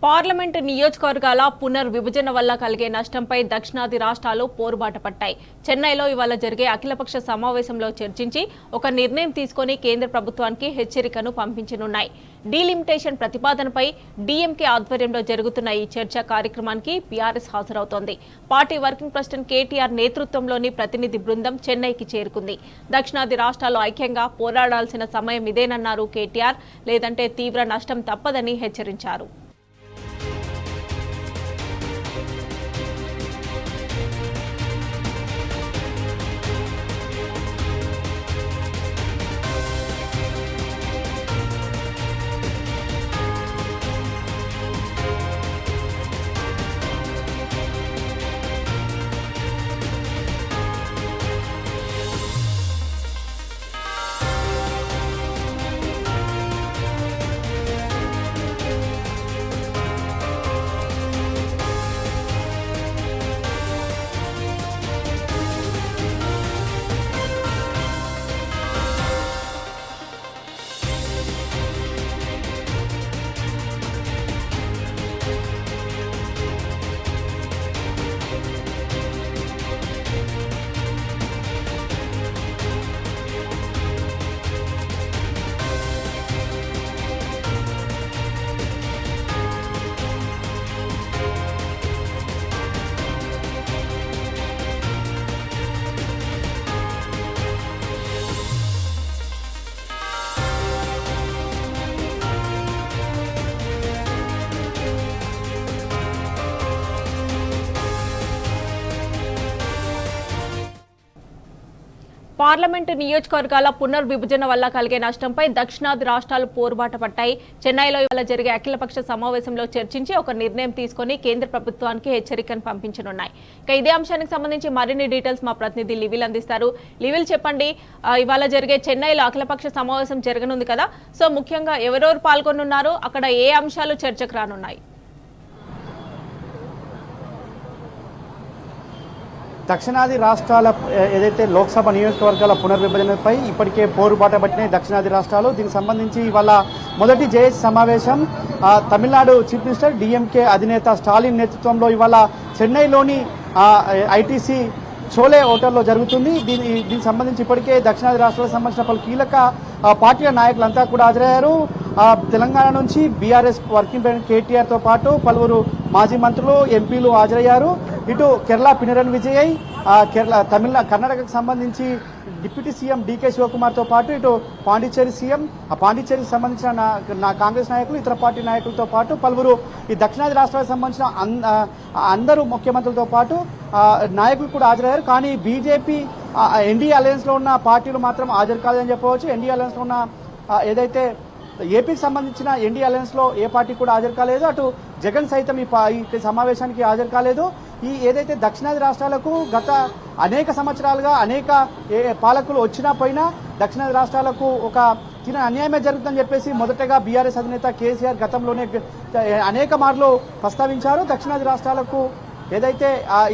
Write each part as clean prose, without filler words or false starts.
Parliament నియోజకవర్గాల పునర్విభజన వల్ల కలిగే నష్టంపై దక్షిణాది రాష్ట్రాలు పోరుబాట పట్టాయి. చెన్నైలో ఇవాళ జరిగే అఖిలపక్ష సమావేశంలో చర్చించి ఒక నిర్ణయం తీసుకుని కేంద్ర ప్రభుత్వానికి హెచ్చరికను పంపించనున్నాయి. డీలిమిటేషన్ ప్రతిపాదనపై డీఎంకే ఆధ్వర్యంలో జరుగుతున్న ఈ చర్చా కార్యక్రమానికి బీఆర్ఎస్ హాజరవుతోంది. పార్టీ వర్కింగ్ ప్రెసిడెంట్ కేటీఆర్ నేతృత్వంలోని ప్రతినిధి బృందం చెన్నైకి చేరుకుంది. దక్షిణాది రాష్ట్రాలు ఐక్యంగా పోరాడాల్సిన సమయం ఇదేనన్నారు కేటీఆర్. లేదంటే తీవ్ర నష్టం తప్పదని హెచ్చరించారు. పార్లమెంటు నియోజకవర్గాల పునర్విభజన వల్ల కలిగే నష్టంపై దక్షిణాది రాష్ట్రాలు పోరుబాట పట్టాయి. చెన్నైలో ఇవాళ జరిగే అఖిలపక్ష సమావేశంలో చర్చించి ఒక నిర్ణయం తీసుకుని కేంద్ర ప్రభుత్వానికి హెచ్చరికను పంపించనున్నాయి. ఇక ఇదే అంశానికి సంబంధించి మరిన్ని డీటెయిల్స్ మా ప్రతినిధి లివిల్ అందిస్తారు. లివిల్ చెప్పండి, ఇవాళ జరిగే చెన్నైలో అఖిలపక్ష సమావేశం జరగనుంది కదా, సో ముఖ్యంగా ఎవరెవరు పాల్గొనున్నారు, అక్కడ ఏ అంశాలు చర్చకు రానున్నాయి? దక్షిణాది రాష్ట్రాల ఏదైతే లోక్సభ నియోజకవర్గాల పునర్విభజనపై ఇప్పటికే పోరుబాట పట్టినాయి దక్షిణాది రాష్ట్రాలు. దీనికి సంబంధించి ఇవాళ మొదటి జేఏసీ సమావేశం తమిళనాడు చీఫ్ మినిస్టర్ డిఎంకే అధినేత స్టాలిన్ నేతృత్వంలో ఇవాళ చెన్నైలోని ఐటీసీ చోలే హోటల్లో జరుగుతుంది. దీనికి సంబంధించి ఇప్పటికే దక్షిణాది రాష్ట్రాలకు సంబంధించిన పలు కీలక పార్టీల నాయకులంతా కూడా హాజరయ్యారు. తెలంగాణ నుంచి బీఆర్ఎస్ వర్కింగ్ ప్రెసిడెంట్ కేటీఆర్తో పాటు పలువురు మాజీ మంత్రులు, ఎంపీలు హాజరయ్యారు. ఇటు కేరళ పినరన్ విజయ్, కర్ణాటకకు సంబంధించి డిప్యూటీ సీఎం డీకే శివకుమార్తో పాటు ఇటు పాండిచ్చేరి సీఎం, పాండిచ్చేరికి సంబంధించిన కాంగ్రెస్ నాయకులు, ఇతర పార్టీ నాయకులతో పాటు పలువురు ఈ దక్షిణాది రాష్ట్రాలకు సంబంధించిన అందరూ ముఖ్యమంత్రులతో పాటు నాయకులు కూడా హాజరయ్యారు. కానీ బీజేపీ ఎన్డీఏ అలయన్స్లో ఉన్న పార్టీలు మాత్రం హాజరు కాలేదని చెప్పవచ్చు. ఎన్డీఏ అలయన్స్లో ఉన్న ఏదైతే ఏపీకి సంబంధించిన ఎన్డీఏ అలయన్స్లో ఏ పార్టీ కూడా హాజరు కాలేదు. అటు జగన్ సైతం ఈ సమావేశానికి హాజరు కాలేదు. ఈ ఏదైతే దక్షిణాది రాష్ట్రాలకు గత అనేక సంవత్సరాలుగా అనేక పాలకులు వచ్చినా పోయినా దక్షిణాది రాష్ట్రాలకు ఒక చిన్న అన్యాయమే జరుగుతుందని చెప్పేసి మొదటగా బీఆర్ఎస్ అధినేత కేసీఆర్ గతంలోనే అనేక మార్లు ప్రస్తావించారు. దక్షిణాది రాష్ట్రాలకు ఏదైతే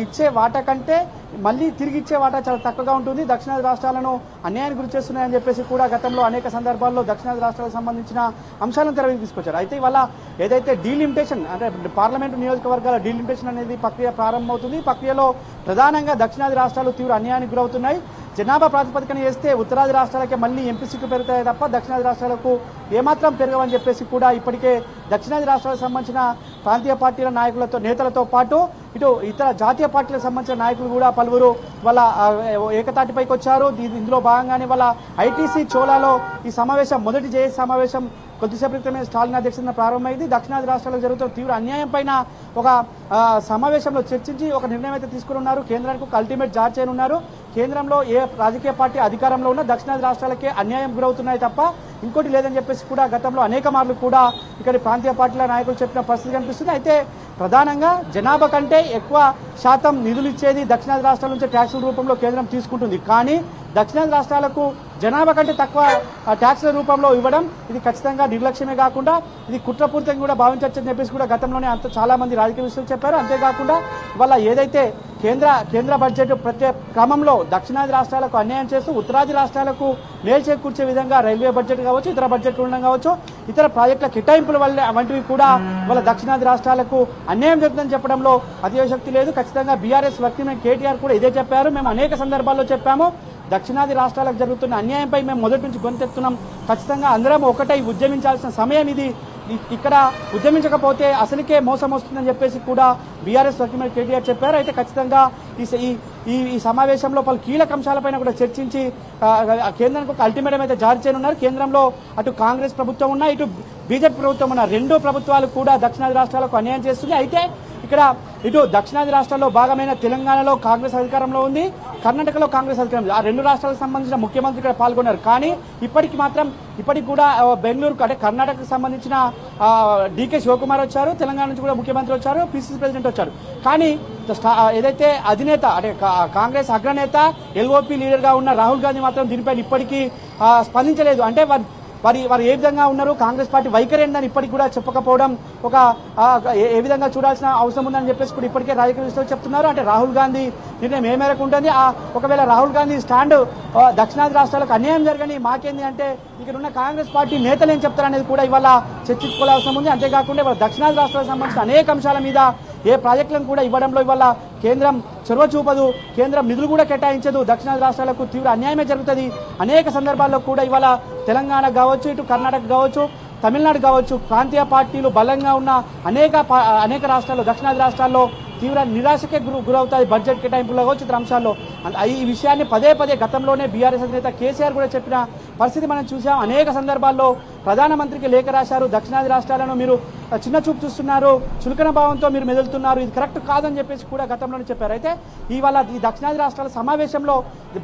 ఇచ్చే వాటా కంటే మళ్ళీ తిరిగి ఇచ్చే వాటా చాలా తక్కువగా ఉంటుంది, దక్షిణాది రాష్ట్రాలను అన్యాయానికి గురి చేస్తున్నాయని చెప్పేసి కూడా గతంలో అనేక సందర్భాల్లో దక్షిణాది రాష్ట్రాలకు సంబంధించిన అంశాలను తెరవేసి తీసుకొచ్చారు. అయితే ఇవాళ ఏదైతే డీలిమిటేషన్ అంటే పార్లమెంటు నియోజకవర్గాల డీలిమిటేషన్ అనేది ప్రక్రియ ప్రారంభమవుతుంది. ఈ ప్రక్రియలో ప్రధానంగా దక్షిణాది రాష్ట్రాలు తీవ్ర అన్యాయానికి గురవుతున్నాయి. జనాభా ప్రాతిపదికన చేస్తే ఉత్తరాది రాష్ట్రాలకే మళ్ళీ ఎంపీ సీట్లు పెరుగుతాయి తప్ప దక్షిణాది రాష్ట్రాలకు ఏమాత్రం పెరగవని చెప్పేసి కూడా ఇప్పటికే దక్షిణాది రాష్ట్రాలకు సంబంధించిన ప్రాంతీయ పార్టీల నేతలతో పాటు ఇటు ఇతర జాతీయ పార్టీలకు సంబంధించిన నాయకులు కూడా పలువురు వాళ్ళ ఏకతాటిపైకి వచ్చారు. ఇందులో భాగంగానే వాళ్ళ ఐటీసీ చోలాలో ఈ సమావేశం మొదటి జేఏసీ సమావేశం కొద్దిసేపు క్రితమే స్టాలిన్ అధ్యక్షతన ప్రారంభమైంది. దక్షిణాది రాష్ట్రాలకు జరుగుతున్న తీవ్ర అన్యాయం పైన ఒక సమావేశంలో చర్చించి ఒక నిర్ణయం అయితే తీసుకుని ఉన్నారు. కేంద్రానికి ఒక అల్టిమేట్ జారీ చేయనున్నారు. కేంద్రంలో ఏ రాజకీయ పార్టీ అధికారంలో ఉన్నా దక్షిణాది రాష్ట్రాలకే అన్యాయం గురవుతున్నాయి తప్ప ఇంకోటి లేదని చెప్పేసి కూడా గతంలో అనేక మార్లు కూడా ఇక్కడ ప్రాంతీయ పార్టీల నాయకులు చెప్పిన పరిస్థితి కనిపిస్తుంది. అయితే ప్రధానంగా జనాభా కంటే ఎక్కువ శాతం నిధులు ఇచ్చేది దక్షిణాది రాష్ట్రాల నుంచి ట్యాక్సుల రూపంలో కేంద్రం తీసుకుంటుంది. కానీ దక్షిణాది రాష్ట్రాలకు జనాభా కంటే తక్కువ ట్యాక్సుల రూపంలో ఇవ్వడం ఇది ఖచ్చితంగా నిర్లక్ష్యమే కాకుండా ఇది కుట్రపూరితంగా కూడా భావించవచ్చని చెప్పేసి కూడా గతంలోనే చాలా మంది రాజకీయ విశ్లేషకులు చెప్పారు. అంతేకాకుండా ఇవాళ ఏదైతే కేంద్ర బడ్జెట్ ప్రతి క్రమంలో దక్షిణాది రాష్ట్రాలకు అన్యాయం చేస్తూ ఉత్తరాది రాష్ట్రాలకు మేలు చేకూర్చే విధంగా రైల్వే బడ్జెట్ కావచ్చు, ఇతర బడ్జెట్లు ఉండడం కావచ్చు, ఇతర ప్రాజెక్టుల కేటాయింపుల వల్ల వంటివి కూడా వాళ్ళ దక్షిణాది రాష్ట్రాలకు అన్యాయం జరుగుతుందని చెప్పడంలో అతిశక్తి లేదు. ఖచ్చితంగా బీఆర్ఎస్ వ్యక్తి కేటీఆర్ కూడా ఇదే చెప్పారు. మేము అనేక సందర్భాల్లో చెప్పాము, దక్షిణాది రాష్ట్రాలకు జరుగుతున్న అన్యాయంపై మేము మొదటి నుంచి గొంతెత్తున్నాం. ఖచ్చితంగా అందరం ఒకటై ఉద్యమించాల్సిన సమయం ఇది. ఇక్కడ ఉద్యమించకపోతే అసలుకే మోసం వస్తుందని చెప్పేసి కూడా బీఆర్ఎస్ వర్కింగ్ కేటీఆర్ చెప్పారు. అయితే ఖచ్చితంగా ఈ సమావేశంలో పలు కీలక అంశాలపైన కూడా చర్చించి కేంద్రానికి ఒక అల్టిమేటం అయితే జారీ చేయనున్నారు. కేంద్రంలో అటు కాంగ్రెస్ ప్రభుత్వం ఉన్నా, ఇటు బీజేపీ ప్రభుత్వం ఉన్నా, రెండు ప్రభుత్వాలు కూడా దక్షిణాది రాష్ట్రాలకు అన్యాయం చేస్తుంది. అయితే ఇక్కడ ఇటు దక్షిణాది రాష్ట్రాల్లో భాగమైన తెలంగాణలో కాంగ్రెస్ అధికారంలో ఉంది, కర్ణాటకలో కాంగ్రెస్ అధికారం. ఆ రెండు రాష్ట్రాలకు సంబంధించిన ముఖ్యమంత్రి ఇక్కడ పాల్గొన్నారు. కానీ ఇప్పటికి కూడా బెంగళూరుకు అంటే కర్ణాటకకు సంబంధించిన డీకే శివకుమార్ వచ్చారు, తెలంగాణ నుంచి కూడా ముఖ్యమంత్రి వచ్చారు, పిసిసి ప్రెసిడెంట్ వచ్చారు. కానీ ఏదైతే అధినేత అంటే కాంగ్రెస్ అగ్రనేత ఎల్ఓపి లీడర్గా ఉన్న రాహుల్ గాంధీ మాత్రం దీనిపైన ఇప్పటికీ స్పందించలేదు. అంటే వారు ఏ విధంగా ఉన్నారు, కాంగ్రెస్ పార్టీ వైఖరి ఏందని ఇప్పటికి కూడా చెప్పకపోవడం ఒక ఏ విధంగా చూడాల్సిన అవసరం ఉందని చెప్పేసి కూడా ఇప్పటికే రాజకీయ విశ్లేషకులు చెప్తున్నారు. అంటే రాహుల్ గాంధీ నిర్ణయం ఏ మేరకు ఉంటుంది, ఒకవేళ రాహుల్ గాంధీ స్టాండ్ దక్షిణాది రాష్ట్రాలకు అన్యాయం జరగని మాకేంది అంటే ఇక్కడ ఉన్న కాంగ్రెస్ పార్టీ నేతలు ఏం చెప్తారనేది కూడా ఇవాళ చర్చించుకోవాల్సిన ఉంది. అంతేకాకుండా ఇవాళ దక్షిణాది రాష్ట్రాలకు సంబంధించిన అనేక అంశాల మీద ఏ ప్రాజెక్టులను కూడా ఇవ్వడంలో ఇవాళ కేంద్రం చొరవ చూపదు, కేంద్రం నిధులు కూడా కేటాయించదు, దక్షిణాది రాష్ట్రాలకు తీవ్ర అన్యాయమే జరుగుతుంది. అనేక సందర్భాల్లో కూడా ఇవాళ తెలంగాణ కావచ్చు, ఇటు కర్ణాటక కావచ్చు, తమిళనాడు కావచ్చు, ప్రాంతీయ పార్టీలు బలంగా ఉన్న అనేక రాష్ట్రాల్లో దక్షిణాది రాష్ట్రాల్లో తీవ్ర నిరాశకే గురవుతాయి బడ్జెట్ కేటాయింపుల్లో కావచ్చు, ఇతర అంశాల్లో. ఈ విషయాన్ని పదే గతంలోనే బీఆర్ఎస్ అధినేత కేసీఆర్ కూడా చెప్పిన పరిస్థితి మనం చూసాం. అనేక సందర్భాల్లో ప్రధానమంత్రికి లేఖ రాశారు, దక్షిణాది రాష్ట్రాలను మీరు చిన్న చూపు చూస్తున్నారు, చులకన భావంతో మీరు మెదులుతున్నారు, ఇది కరెక్ట్ కాదని చెప్పేసి కూడా గతంలోనే చెప్పారు. అయితే ఇవాళ ఈ దక్షిణాది రాష్ట్రాల సమావేశంలో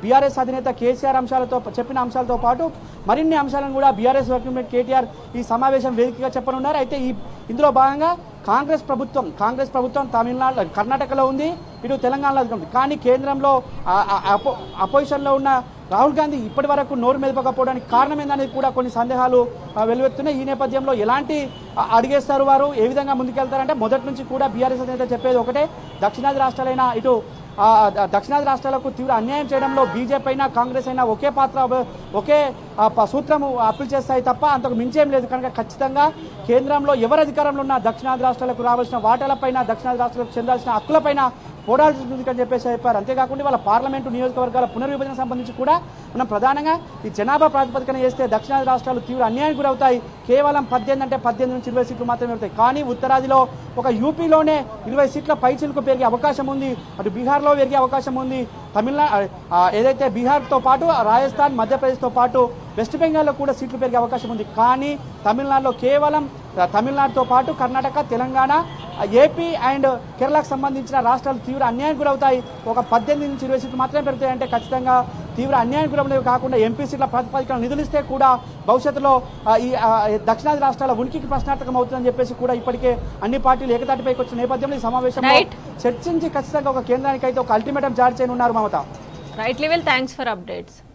బీఆర్ఎస్ అధినేత కేసీఆర్ చెప్పిన అంశాలతో పాటు మరిన్ని అంశాలను కూడా బీఆర్ఎస్ వర్కింగ్ ప్రెసిడెంట్ కేటీఆర్ ఈ సమావేశం వేదికగా చెప్పనున్నారు. అయితే ఇందులో భాగంగా కాంగ్రెస్ ప్రభుత్వం తమిళనాడు కర్ణాటకలో ఉంది, ఇటు తెలంగాణలో ఉంది. కానీ కేంద్రంలో అపోజిషన్లో ఉన్న రాహుల్ గాంధీ ఇప్పటి వరకు నోరు మెదపకపోవడానికి కారణం ఏందనేది కూడా కొన్ని సందేహాలు వెలువెత్తున్నాయి. ఈ నేపథ్యంలో ఎలాంటి అడిగేస్తారు వారు, ఏ విధంగా ముందుకెళ్తారంటే మొదటి నుంచి కూడా బీఆర్ఎస్ నేత చెప్పేది ఒకటే, దక్షిణాది రాష్ట్రాలైనా ఇటు దక్షిణాది రాష్ట్రాలకు తీవ్ర అన్యాయం చేయడంలో బీజేపీ అయినా కాంగ్రెస్ అయినా ఒకే సూత్రము అప్పీల్ చేస్తాయి తప్ప అంతకు మించేం లేదు. కనుక ఖచ్చితంగా కేంద్రంలో ఎవరు అధికారంలో ఉన్న దక్షిణాది రాష్ట్రాలకు రావాల్సిన వాటాలపైన, దక్షిణాది రాష్ట్రాలకు చెందాల్సిన హక్కులపైన పోరాడుతుంది అని చెప్పేసి చెప్పారు. అంతేకాకుండా వాళ్ళ పార్లమెంటు నియోజకవర్గాల పునర్విభజన సంబంధించి కూడా మనం ప్రధానంగా ఈ జనాభా ప్రాతిపదికన చేస్తే దక్షిణాది రాష్ట్రాలు తీవ్ర అన్యాయానికి గురవుతాయి. కేవలం 18 నుంచి 20 సీట్లు మాత్రమే అవుతాయి. కానీ ఉత్తరాదిలో ఒక యూపీలోనే 20 సీట్ల పైచిలకు పెరిగే అవకాశం ఉంది, అటు బీహార్లో పెరిగే అవకాశం ఉంది, ఏదైతే బీహార్తో పాటు రాజస్థాన్, మధ్యప్రదేశ్తో పాటు వెస్ట్ బెంగాల్లో కూడా సీట్లు పెరిగే అవకాశం ఉంది. కానీ తమిళనాడులో కేవలం తమిళనాడుతో పాటు కర్ణాటక, తెలంగాణ, ఏపీ అండ్ కేరళకు సంబంధించిన రాష్ట్రాలు తీవ్ర అన్యాయం గురవుతాయి. ఒక 18 నుంచి 20 సీట్లు మాత్రమే పెడతాయి. అంటే ఖచ్చితంగా తీవ్ర అన్యాయం గురవులేవి కాకుండా ఎంపీ సీట్ల ప్రాతిపదికన నిధులిస్తే కూడా భవిష్యత్తులో ఈ దక్షిణాది రాష్ట్రాల ఉనికికి ప్రశ్నార్థకం అవుతుందని చెప్పేసి కూడా ఇప్పటికే అన్ని పార్టీలు ఏకతాటిపైకి వచ్చిన నేపథ్యంలో ఈ సమావేశంలో చర్చించి ఖచ్చితంగా ఒక కేంద్రానికి అయితే ఒక అల్టిమేటం జారీ చేయనున్నారు Mamata. Right level, thanks for updates.